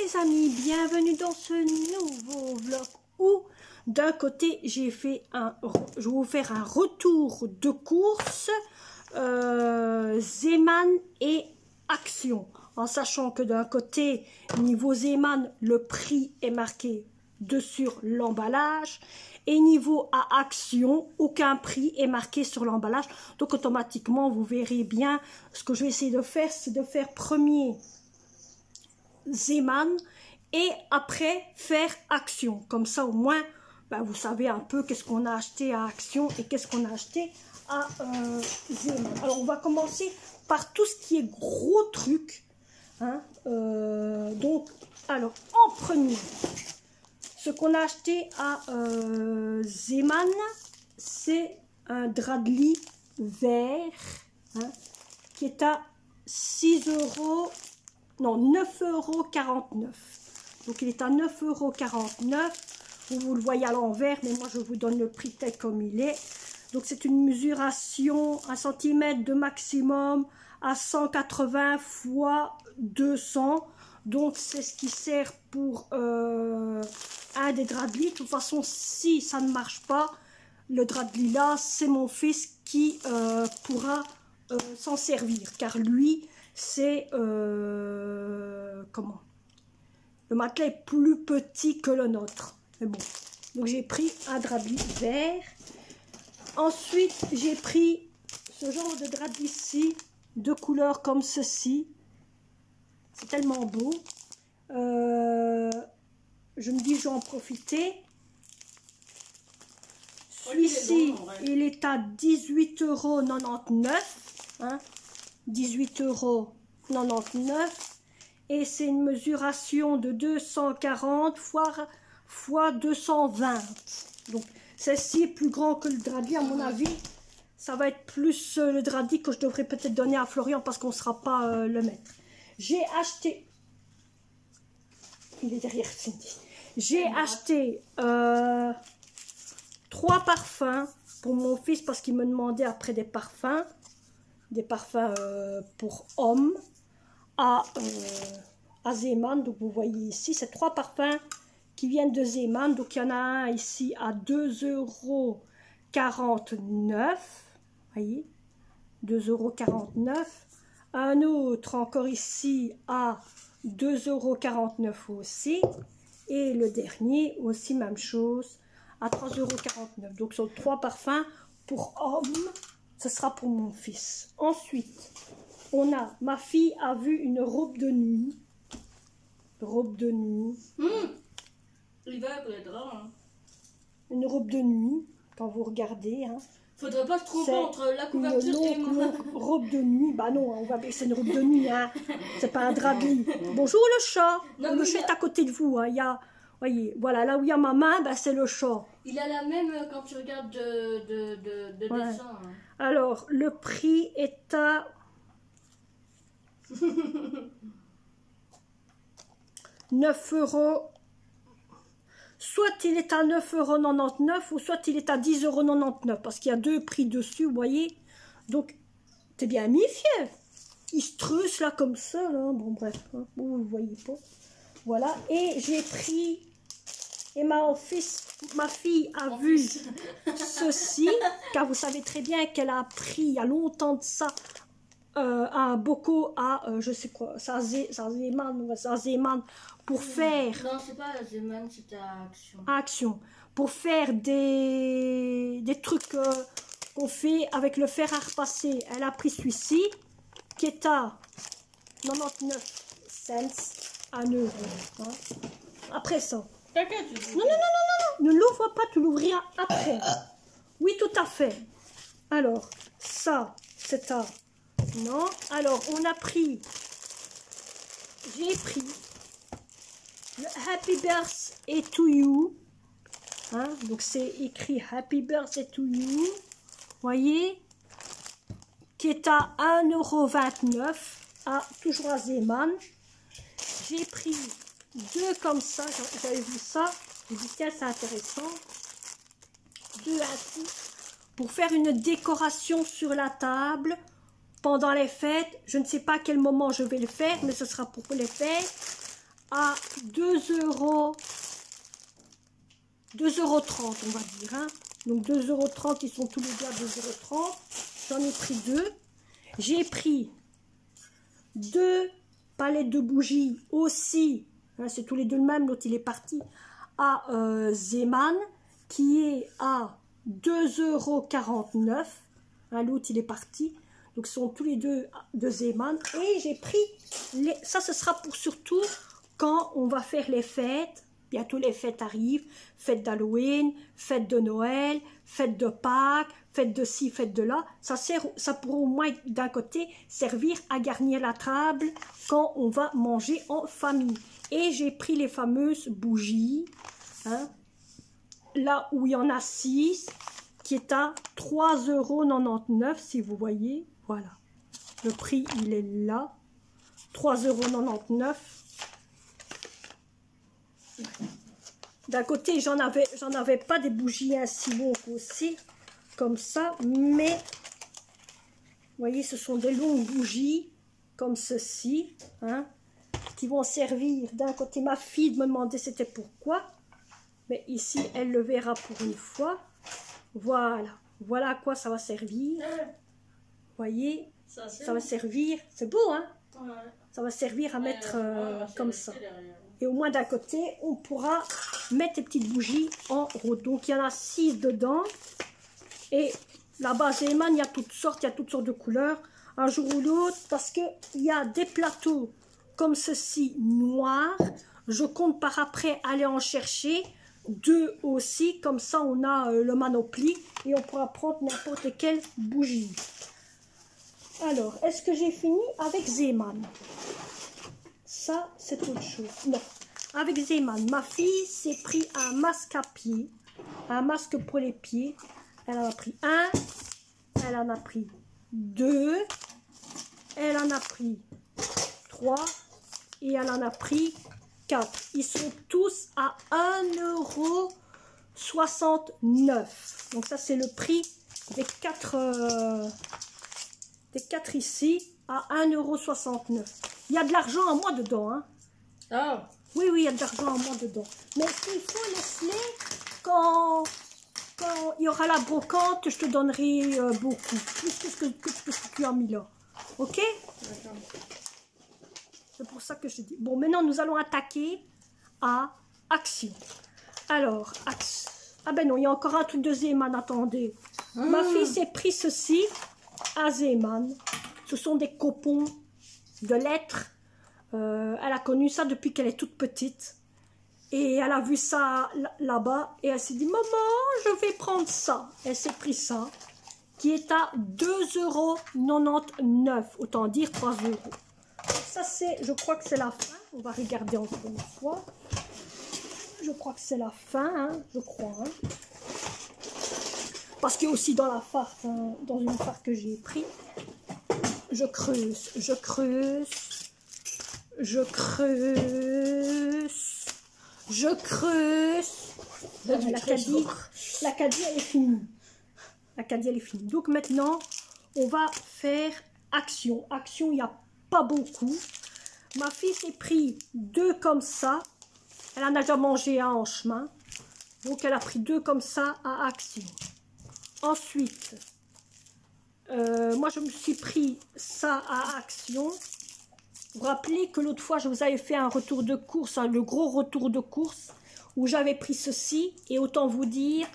les amis, bienvenue dans ce nouveau vlog où d'un côté je vais vous faire un retour de course Zeeman et Action, en sachant que d'un côté niveau Zeeman le prix est marqué sur l'emballage et niveau à Action aucun prix est marqué sur l'emballage, donc automatiquement vous verrez bien. Ce que je vais essayer de faire, c'est de faire premier Zeeman et après faire Action, comme ça au moins vous savez un peu qu'est-ce qu'on a acheté à Action et qu'est-ce qu'on a acheté à Zeeman. Alors on va commencer par tout ce qui est gros trucs, hein, donc alors en premier ce qu'on a acheté à Zeeman, c'est un drap de lit vert, hein, qui est à 9,49 €. Donc il est à 9,49 €. Vous le voyez à l'envers, mais moi je vous donne le prix tel comme il est. Donc c'est une mesuration 1 cm de maximum à 180 x 200. Donc c'est ce qui sert pour un des draps de lit. De toute façon, si ça ne marche pas, le drap de lit là, c'est mon fils qui pourra s'en servir, car lui c'est comment, le matelas est plus petit que le nôtre, mais bon. Donc j'ai pris un drap de lit vert. Ensuite j'ai pris ce genre de drap de lit ici, de couleurs comme ceci. C'est tellement beau. Je me dis je vais en profiter. Celui-ci il est à 18,99 €, hein, 18,99 € et c'est une mesuration de 240 x 220. Donc celle-ci est plus grand que le drap de lit, à mon avis. Ça va être plus le drap de lit que je devrais peut-être donner à Florian parce qu'on ne sera pas le mettre. J'ai acheté, il est derrière Cindy. J'ai acheté 3 parfums pour mon fils parce qu'il me demandait après des parfums pour hommes à Zeeman. Donc vous voyez ici, c'est 3 parfums qui viennent de Zeeman. Donc il y en a un ici à 2,49 €, voyez, 2,49 €. Un autre encore ici à 2,49 € aussi. Et le dernier aussi, même chose, à 3,49 €. Donc sur 3 parfums pour hommes, ce sera pour mon fils. Ensuite, on a, ma fille a vu une robe de nuit. Il va pour les draps, hein. Une robe de nuit, quand vous regardez, hein. Faudrait pas se tromper entre la couverture et moi. Robe de nuit, bah non, on va c'est une robe de nuit, hein. C'est pas un drap de lit. Bonjour le chat. Non, le chat est à côté de vous, hein. Il y a, voyez, voilà, là où il y a ma main, c'est le chat. Il a la même quand tu regardes de ouais. dessin. Hein. Alors, le prix est à 9 €. Soit il est à 9,99 € ou soit il est à 10,99 € parce qu'il y a deux prix dessus, vous voyez. Donc, t'es bien méfiant. Il se trusse là comme ça, là. Bon, bref, hein. Vous ne voyez pas. Voilà, et j'ai pris, et ma fille a vu ceci, car vous savez très bien qu'elle a pris il y a longtemps de ça un bocaux à, je sais quoi, ça Zeeman pour faire... Non, c'est pas Zeeman, c'était Action. Action. Pour faire des trucs qu'on fait avec le fer à repasser. Elle a pris celui-ci, qui est à 99 cents, 1 €. Hein. Après ça. Non, ne l'ouvre pas, tu l'ouvriras après. Oui, tout à fait. Alors, ça, c'est à... Non. Alors, on a pris... J'ai pris le Happy Birthday to You. Hein, donc, c'est écrit Happy Birthday to You. Voyez, qui est à 1,29 €, toujours à Zeeman. J'ai pris 2 comme ça, j'avais vu ça, j'ai dit tiens c'est intéressant, 2 ainsi, pour faire une décoration sur la table pendant les fêtes. Je ne sais pas à quel moment je vais le faire, mais ce sera pour les fêtes. à 2 €, on va dire. Hein. Donc 2,30 €, ils sont tous les deux à 2,30 €. J'en ai pris 2. J'ai pris 2 palettes de bougies aussi. Hein, c'est tous les deux le même. L'autre, il est parti à Zeeman, qui est à 2,49 €. Hein, l'autre, il est parti. Donc, ce sont tous les deux de Zeeman. Et j'ai pris, ça, ce sera pour surtout quand on va faire les fêtes. Bientôt les fêtes arrivent, fête d'Halloween, fête de Noël, fête de Pâques, fête de ci, fête de là. Ça pourra au moins d'un côté servir à garnir la table quand on va manger en famille. Et j'ai pris les fameuses bougies, hein, là où il y en a 6, qui est à 3,99 € si vous voyez. Voilà, le prix il est là, 3,99 €. D'un côté, j'en avais pas des bougies ainsi longues aussi, comme ça, mais vous voyez, ce sont des longues bougies, comme ceci, hein, qui vont servir. D'un côté, ma fille me demandait c'était pourquoi, mais ici, elle le verra pour une fois. Voilà, voilà à quoi ça va servir. Vous voyez, ça va servir, c'est beau, hein, ça va servir à mettre comme ça. Et au moins d'un côté, on pourra mettre les petites bougies en route. Donc, il y en a 6 dedans. Et là-bas, Zeeman, il y a toutes sortes de couleurs. Un jour ou l'autre, parce qu'il y a des plateaux comme ceci, noirs. Je compte par après aller en chercher 2 aussi. Comme ça, on a le manopli et on pourra prendre n'importe quelle bougie. Alors, est-ce que j'ai fini avec Zeeman? Ça, c'est autre chose. Non. Avec Zeeman, ma fille s'est pris un masque à pied. Un masque pour les pieds. Elle en a pris 1. Elle en a pris 2. Elle en a pris 3. Et elle en a pris 4. Ils sont tous à 1,69 €. Donc ça, c'est le prix des 4 ici à 1,69 €. Il y a de l'argent à moi dedans. Hein. Oh. Oui, il y a de l'argent à moi dedans. Mais il faut laisser quand il y aura la brocante, je te donnerai beaucoup. Plus que ce que tu as mis là. Ok? C'est pour ça que je dis. Bon, maintenant, nous allons attaquer à Action. Alors, Action. Ah ben non, il y a encore un truc de Zeeman, attendez. Ma fille s'est pris ceci à Zeeman. Ce sont des copons de lettres. Elle a connu ça depuis qu'elle est toute petite. Et elle a vu ça là-bas. Et elle s'est dit, maman, je vais prendre ça. Elle s'est pris ça. Qui est à 2,99 €. Autant dire 3 €. Ça, c'est, je crois que c'est la fin. On va regarder encore une fois. Je crois que c'est la fin. Hein, je crois. Hein. Parce qu'il y a aussi dans la farce, hein, dans une farce que j'ai pris. Je creuse. L'Acadie, elle est finie. L'Acadie, elle est finie. Donc maintenant, on va faire Action. Action, il n'y a pas beaucoup. Ma fille s'est pris 2 comme ça. Elle en a déjà mangé un en chemin. Donc elle a pris 2 comme ça à Action. Ensuite, moi je me suis pris ça à Action. Vous vous rappelez que l'autre fois, je vous avais fait un retour de course, hein, le gros retour de course, où j'avais pris ceci. Et autant vous dire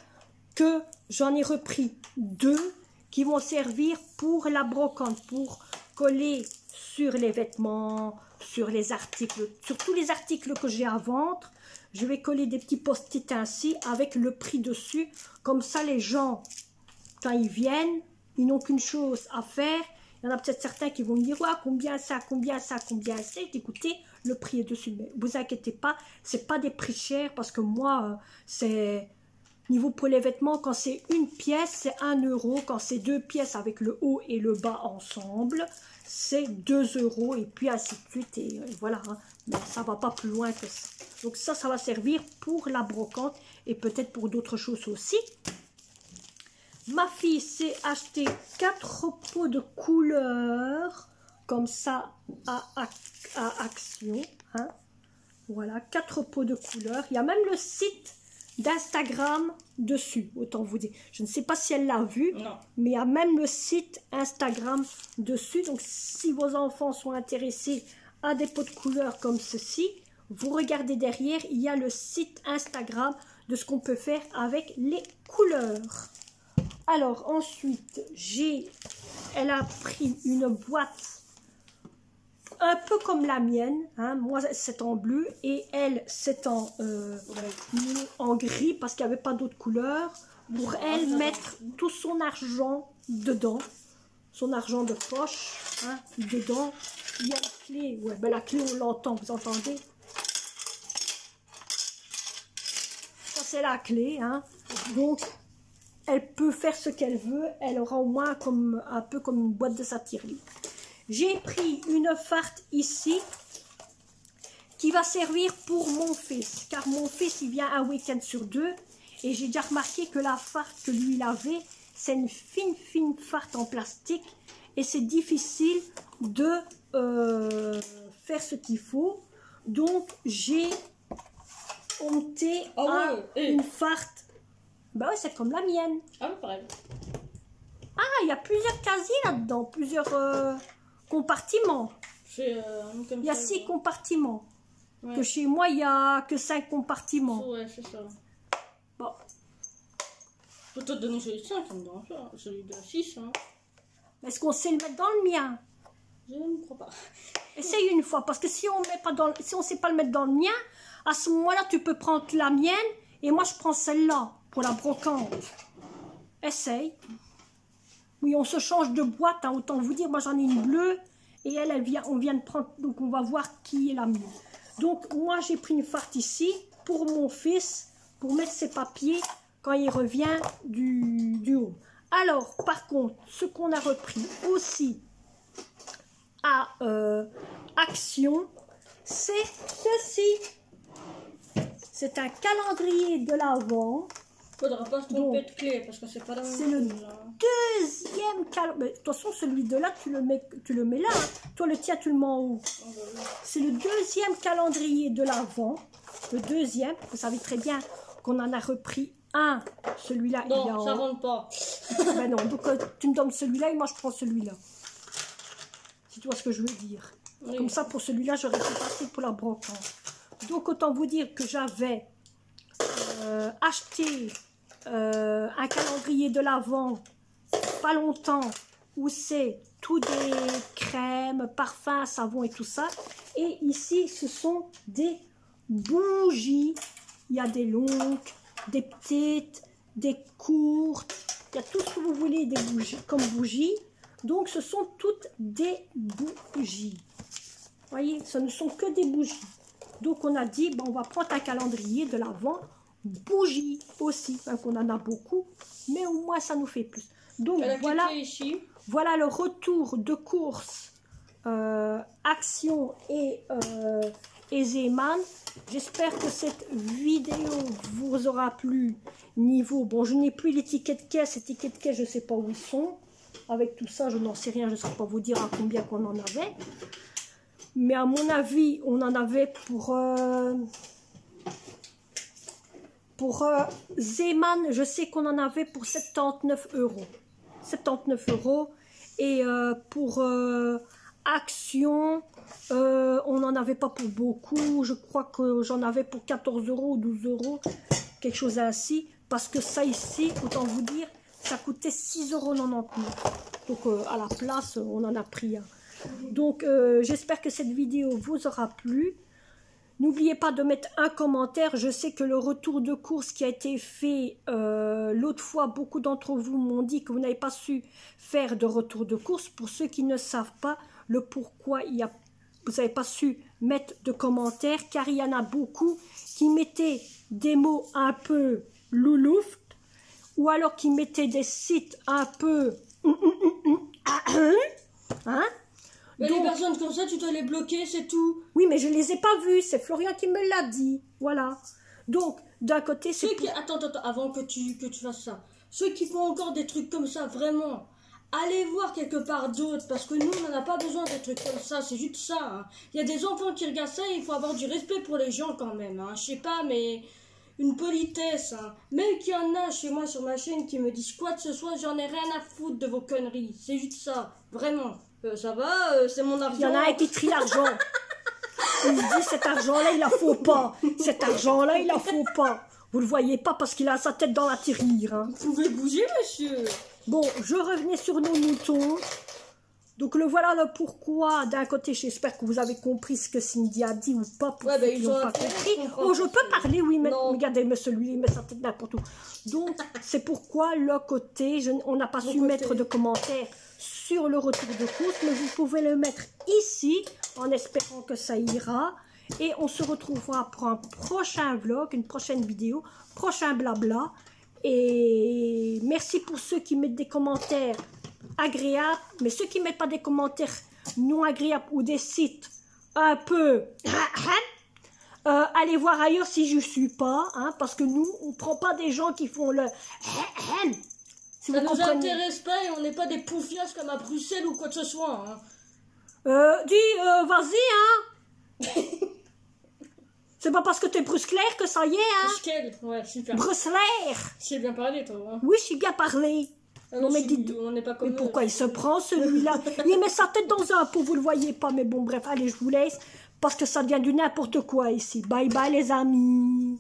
que j'en ai repris 2 qui vont servir pour la brocante, pour coller sur les vêtements, sur les articles, sur tous les articles que j'ai à vendre. Je vais coller des petits post-it ainsi avec le prix dessus. Comme ça, les gens, quand ils viennent, ils n'ont qu'une chose à faire. Il y en a peut-être certains qui vont me dire, ouais, combien ça, combien ça, combien c'est. Écoutez, le prix est dessus. Mais vous inquiétez pas, c'est pas des prix chers parce que moi, c'est niveau pour les vêtements, quand c'est une pièce, c'est 1 €. Quand c'est 2 pièces avec le haut et le bas ensemble, c'est 2 € et puis ainsi de suite. Et voilà, hein. Mais ça va pas plus loin que ça. Donc ça va servir pour la brocante et peut-être pour d'autres choses aussi. Ma fille s'est acheté 4 pots de couleurs comme ça à Action. Hein. Voilà, 4 pots de couleurs. Il y a même le site d'Instagram dessus, autant vous dire. Je ne sais pas si elle l'a vu, Non. mais il y a même le site Instagram dessus. Donc, si vos enfants sont intéressés à des pots de couleurs comme ceci, vous regardez derrière, il y a le site Instagram de ce qu'on peut faire avec les couleurs. Alors, ensuite, elle a pris une boîte un peu comme la mienne, hein. Moi c'est en bleu et elle c'est en gris parce qu'il n'y avait pas d'autre couleur, pour elle mettre tout son argent dedans, son argent de poche, hein, dedans. Il y a une clé, ouais, ben la clé on l'entend, vous entendez? Ça c'est la clé, hein. Donc elle peut faire ce qu'elle veut, elle aura au moins un peu comme une boîte de satire. J'ai pris une farte ici qui va servir pour mon fils, car mon fils il vient un week-end sur 2 et j'ai déjà remarqué que la farte que lui il avait, c'est une fine farte en plastique et c'est difficile de faire ce qu'il faut. Donc j'ai opté à une farte. Bah ouais, c'est comme la mienne. Ah, pareil. Ah, il y a plusieurs casiers là-dedans, plusieurs compartiments. Il y a 6 compartiments. Ouais. Que chez moi, il n'y a que 5 compartiments. Ouais, c'est ça. Bon. Je peux te donner celui de 5, ça me dérange pas. Celui de 6. Hein. Est-ce qu'on sait le mettre dans le mien? Je ne crois pas. Essaye une fois, parce que si on ne sait pas le mettre dans le mien, à ce moment-là, tu peux prendre la mienne et moi, je prends celle-là pour la brocante. Essaye. Oui, on se change de boîte, hein, autant vous dire. Moi, j'en ai une bleue et on vient de prendre. Donc, on va voir qui est la mieux. Donc, moi, j'ai pris une farte ici pour mon fils, pour mettre ses papiers quand il revient du haut. Alors, par contre, ce qu'on a repris aussi à Action, c'est ceci. C'est un calendrier de l'Avent. Faudra pas se tromper de clé parce que c'est pas la même chose. C'est le deuxième calendrier. De toute façon, celui de là, tu le mets là. Hein. Toi, le tien, tu le mets en haut. C'est le deuxième calendrier de l'Avent. Le deuxième. Vous savez très bien qu'on en a repris un. Celui-là, il est en haut. Non, ça rentre pas. Ben non, donc tu me donnes celui-là et moi, je prends celui-là. Si tu vois ce que je veux dire. Oui. Comme ça, pour celui-là, j'aurais fait passer pour la brocante. Donc, autant vous dire que j'avais acheté un calendrier de l'Avent pas longtemps où c'est tout des crèmes, parfums, savons et tout ça. Et ici, ce sont des bougies. Il y a des longues, des petites, des courtes. Il y a tout ce que vous voulez des bougies, comme bougies. Donc, ce sont toutes des bougies. Vous voyez, ce ne sont que des bougies. Donc, on a dit, bon, on va prendre un calendrier de l'Avent, bougies aussi, enfin, qu'on en a beaucoup, mais au moins, ça nous fait plus. Donc, voilà le retour de course Action et Zeeman. J'espère que cette vidéo vous aura plu. Niveau, bon, je n'ai plus l'étiquette caisse. Étiquette caisse, je ne sais pas où ils sont. Avec tout ça, je n'en sais rien. Je ne saurais pas vous dire à combien qu'on en avait. Mais à mon avis, on en avait pour Zeeman, je sais qu'on en avait pour 79 €. 79 €. Et pour Action, on n'en avait pas pour beaucoup. Je crois que j'en avais pour 14 € ou 12 €. Quelque chose ainsi. Parce que ça ici, autant vous dire, ça coûtait 6,99 €. Donc à la place, on en a pris un. Donc j'espère que cette vidéo vous aura plu. N'oubliez pas de mettre un commentaire. Je sais que le retour de course qui a été fait l'autre fois, beaucoup d'entre vous m'ont dit que vous n'avez pas su faire de retour de course. Pour ceux qui ne savent pas le pourquoi vous n'avez pas su mettre de commentaires, car il y en a beaucoup qui mettaient des mots un peu loulouf, ou alors qui mettaient des sites un peu hein. Mais donc, les personnes comme ça, tu dois les bloquer, c'est tout. Oui, mais je les ai pas vues. C'est Florian qui me l'a dit. Voilà. Donc, d'un côté, c'est... Attends, avant que tu fasses ça. Ceux qui font encore des trucs comme ça, vraiment, allez voir quelque part d'autre, parce que nous, on n'en a pas besoin de trucs comme ça, c'est juste ça. Hein. Il y a des enfants qui regardent ça et il faut avoir du respect pour les gens quand même. Hein. Je sais pas, mais une politesse. Hein. Même qu'il y en a chez moi sur ma chaîne qui me disent quoi que ce soit, j'en ai rien à foutre de vos conneries. C'est juste ça, vraiment. Ça va, c'est mon argent. Il y en a un qui trie l'argent. Il se dit, cet argent-là, il la faut pas. Cet argent-là, il la faut pas. Vous le voyez pas parce qu'il a sa tête dans la tirelire. Hein. Vous pouvez bouger, monsieur. Bon, je revenais sur nos moutons. Donc le voilà le pourquoi. D'un côté, j'espère que vous avez compris ce que Cindy a dit ou pas. Pour Ouais, ceux ben, qui ils n'ont ont pas compris. Oh, je peux parler, oui, mais Non. regardez, mais celui-là, il met sa tête n'importe où. Donc, c'est pourquoi le côté, on n'a pas su côté. mettre de commentaires sur le retour de course, mais vous pouvez le mettre ici, en espérant que ça ira. Et on se retrouvera pour un prochain vlog, une prochaine vidéo, prochain blabla. Et merci pour ceux qui mettent des commentaires agréables, mais ceux qui ne mettent pas des commentaires non agréables ou des sites un peu... allez voir ailleurs si je ne suis pas, hein, parce que nous, on ne prend pas des gens qui font le... Si Ça vous nous comprenez. intéresse pas et on n'est pas des poufias comme à Bruxelles ou quoi que ce soit. Hein. Vas-y, hein. C'est pas parce que t'es brusquelaire que ça y est, hein. Bruxelles, ouais, super. Bruxelaire. C'est bien parlé, toi. Hein. Oui, je suis bien parlé. Ah Non, mais si, dites- on n'est pas comme Mais eux. pourquoi il se prend celui-là? Il met sa tête dans un pot, vous le voyez pas, mais bon, bref, allez, je vous laisse, parce que ça devient du n'importe quoi ici. Bye bye les amis.